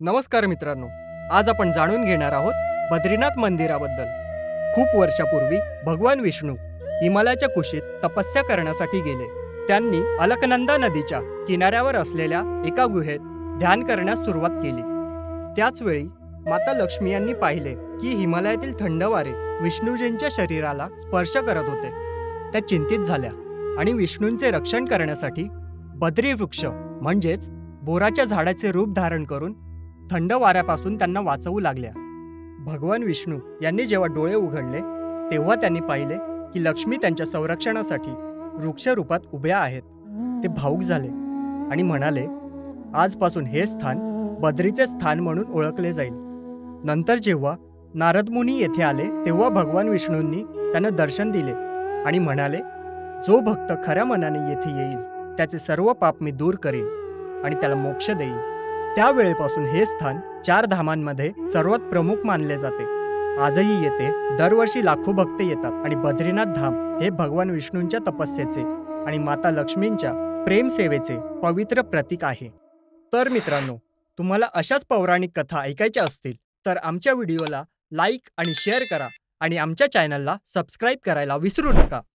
नमस्कार मित्रांनो, आज आपण जाणून घेणार आहोत बद्रीनाथ मंदिराबद्दल। खूप वर्षापूर्वी भगवान विष्णू हिमालयाच्या कुशीत तपस्या करण्यासाठी गेले। त्यांनी अलकनंदा नदीच्या किनाऱ्यावर असलेल्या एका गुहेत ध्यान करण्यास सुरुवात केली। त्याच वेळी माता लक्ष्मी यांनी पाहिले की हिमालयातील थंड वारे विष्णूजींच्या शरीराला स्पर्श करत होते। त्या चिंतित झाल्या आणि विष्णूंचे रक्षण करण्यासाठी बद्री वृक्ष म्हणजेच बोराच्या झाडाचे रूप धारण करून थंड वाऱ्यापासून त्यांना वाचवू लागल्या। भगवान विष्णू यांनी जेव्हा डोळे उघडले तेव्हा त्यांनी पाहिले की लक्ष्मी त्यांच्या संरक्षणासाठी वृक्ष रूपात उभ्या आहेत। ते भावुक झाले आणि म्हणाले, आजपासून हे स्थान बद्रीचे स्थान म्हणून ओळखले जाईल। नंतर जेव्हा नारद मुनी येथे आले तेव्हा भगवान विष्णूंनी त्यांना दर्शन दिले आणि म्हणाले, जो भक्त खऱ्या मनाने येथे येईल त्याचे सर्व पाप मी दूर करेन आणि त्याला मोक्ष देईन। त्यावेळेपासून हे स्थान 4 धामांमध्ये सर्वात प्रमुख मानले जाते। आजही येथे दरवर्षी लाखो भक्त येतात आणि बद्रीनाथ धाम हे भगवान विष्णूंच्या तपस्येचे आणि माता लक्ष्मींच्या प्रेम सेवेचे पवित्र प्रतीक आहे। तर मित्रांनो, तुम्हाला अशाच पौराणिक कथा ऐकायच्या असतील तर आमच्या व्हिडिओला लाईक आणि शेअर करा आणि आमच्या चॅनलला सबस्क्राईब करायला विसरू नका।